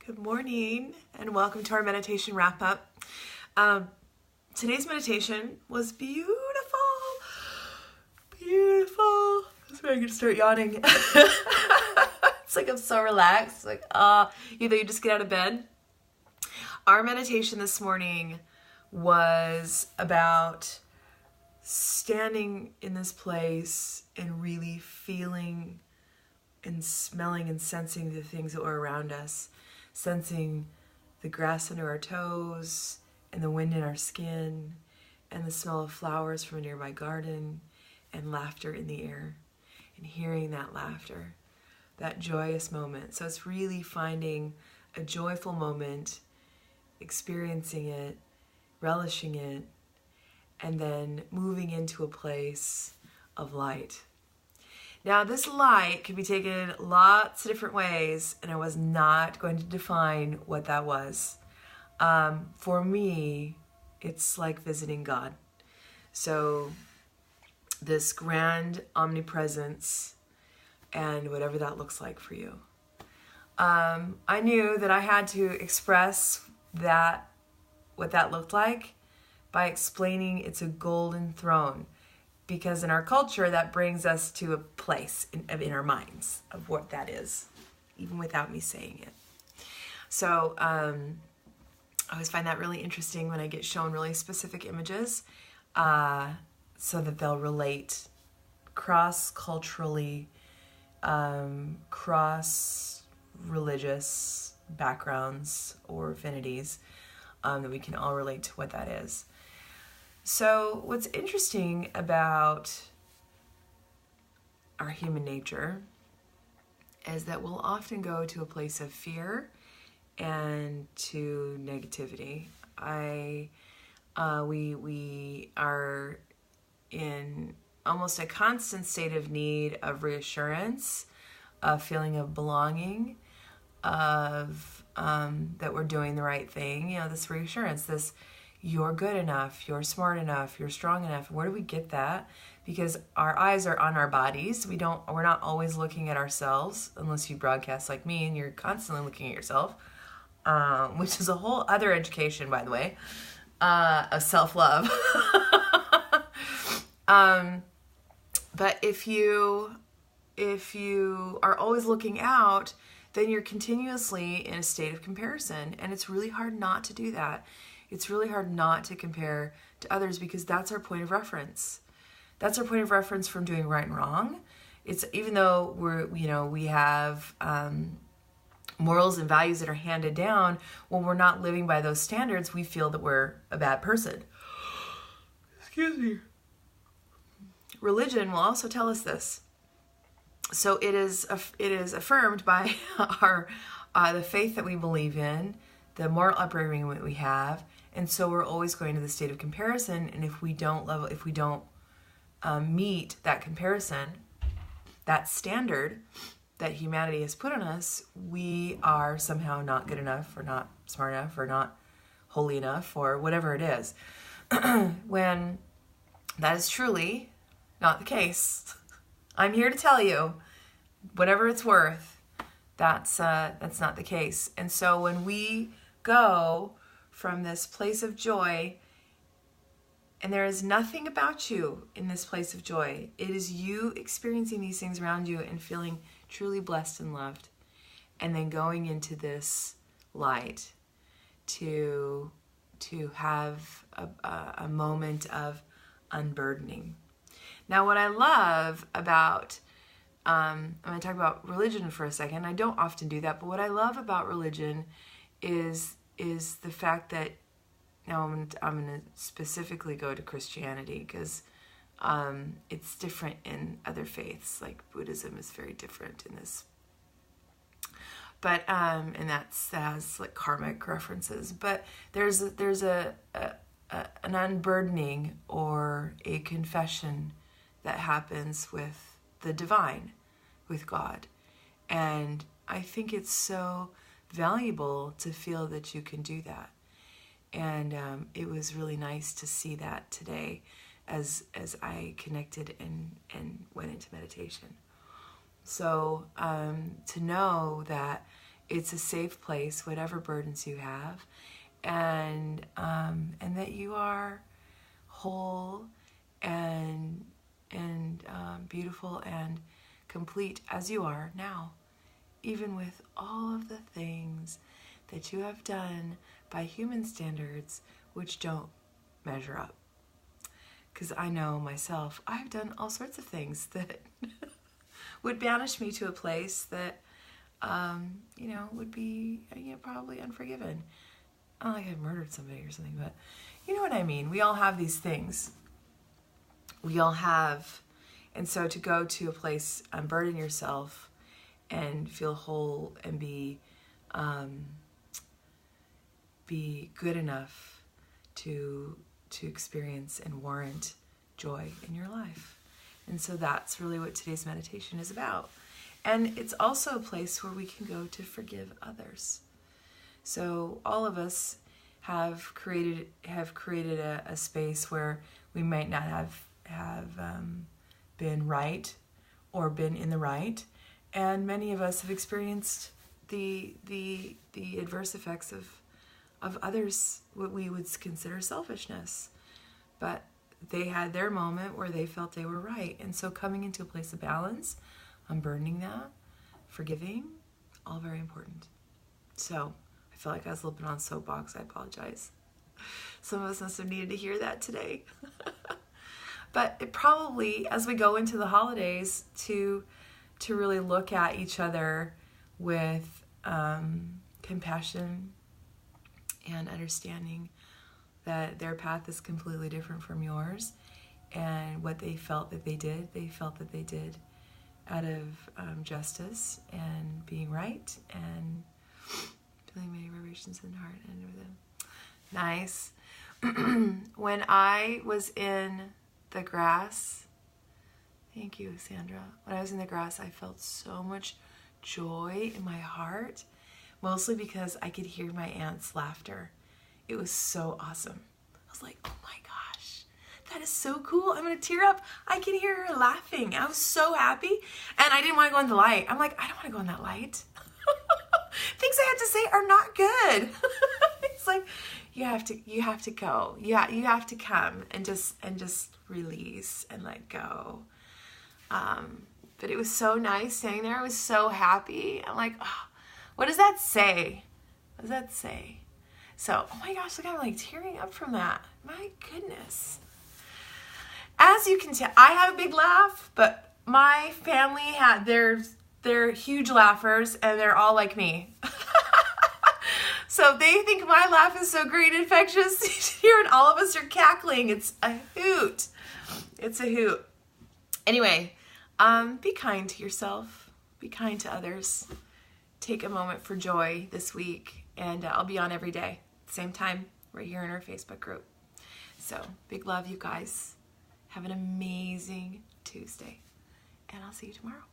Good morning and welcome to our meditation wrap-up. Today's meditation was beautiful. That's where I can start yawning. It's like I'm so relaxed. Like, you just get out of bed. Our meditation this morning was about standing in this place and really feeling and smelling and sensing the things that were around us. Sensing the grass under our toes and the wind in our skin and the smell of flowers from a nearby garden and laughter in the air and hearing that laughter, that joyous moment. So it's really finding a joyful moment, experiencing it, relishing it, and then moving into a place of light. Now, this light can be taken lots of different ways, and I was not going to define what that was. For me, it's like visiting God. So this grand omnipresence and whatever that looks like for you. I knew that I had to express what that looked like by explaining it's a golden throne. Because in our culture, that brings us to a place in our minds of what that is, even without me saying it. So I always find that really interesting when I get shown really specific images so that they'll relate cross-culturally, cross-religious backgrounds or affinities, that we can all relate to what that is. So what's interesting about our human nature is that we'll often go to a place of fear and to negativity. We are in almost a constant state of need of reassurance, a feeling of belonging, of that we're doing the right thing. This reassurance, this you're good enough, you're smart enough, you're strong enough. Where do we get that? Because our eyes are on our bodies. We're not always looking at ourselves, unless you broadcast like me and you're constantly looking at yourself, which is a whole other education, by the way, of self-love. But if you are always looking out, then you're continuously in a state of comparison, and it's really hard not to do that. It's really hard not to compare to others because that's our point of reference. That's our point of reference from doing right and wrong. It's even though we have morals and values that are handed down, when we're not living by those standards, we feel that we're a bad person. Excuse me. Religion will also tell us this. So it is affirmed by the faith that we believe in, the moral upbringing that we have, and so we're always going to the state of comparison. And if we don't meet that comparison, that standard that humanity has put on us, we are somehow not good enough, or not smart enough, or not holy enough, or whatever it is. When that is truly not the case, I'm here to tell you, whatever it's worth, that's not the case. And so when we go from this place of joy, and there is nothing about you in this place of joy, it is you experiencing these things around you and feeling truly blessed and loved, and then going into this light to have a moment of unburdening. Now, what I love about I'm going to talk about religion for a second. I don't often do that, but what I love about religion is the fact that, now I'm going to specifically go to Christianity because it's different in other faiths. Like Buddhism is very different in this, but and that has like karmic references. But there's an unburdening or a confession that happens with the divine, with God, and I think it's so valuable to feel that you can do that. And it was really nice to see that today as I connected and went into meditation. So to know that it's a safe place, whatever burdens you have, and that you are whole and beautiful and complete as you are now, even with all of the things that you have done by human standards which don't measure up. Because I know myself, I've done all sorts of things that would banish me to a place that, would be, probably unforgiven. Not like I murdered somebody or something, but you know what I mean. We all have these things. We all have, and so to go to a place, unburden yourself and feel whole and be good enough to experience and warrant joy in your life. And so that's really what today's meditation is about. And it's also a place where we can go to forgive others. So all of us have created a space where we might not have been right or been in the right, and many of us have experienced the adverse effects of others, what we would consider selfishness. But they had their moment where they felt they were right. And so coming into a place of balance, unburdening that, forgiving, all very important. So I feel like I was a little bit on soapbox. I apologize. Some of us must have needed to hear that today. But it probably, as we go into the holidays, to really look at each other with compassion and understanding that their path is completely different from yours, and what they felt that they did out of justice and being right and feeling many vibrations in the heart and within. Nice. When I was in the grass, thank you, Sandra. When I was in the grass, I felt so much joy in my heart, mostly because I could hear my aunt's laughter. It was so awesome. I was like, oh my gosh, that is so cool. I'm going to tear up. I can hear her laughing. I was so happy. And I didn't want to go in the light. I'm like, I don't want to go in that light. Things I have to say are not good. It's like, you have to go. Yeah, you have to come and just release and let go. But it was so nice staying there. I was so happy. I'm like, oh, what does that say? What does that say? So, oh my gosh, look, I'm like tearing up from that. My goodness. As you can tell, I have a big laugh, but my family they're huge laughers, and they're all like me. So they think my laugh is so great and infectious. Here, and all of us are cackling. It's a hoot. It's a hoot. Anyway, be kind to yourself. Be kind to others. Take a moment for joy this week, and I'll be on every day, same time, right here in our Facebook group. So, big love, you guys. Have an amazing Tuesday, and I'll see you tomorrow.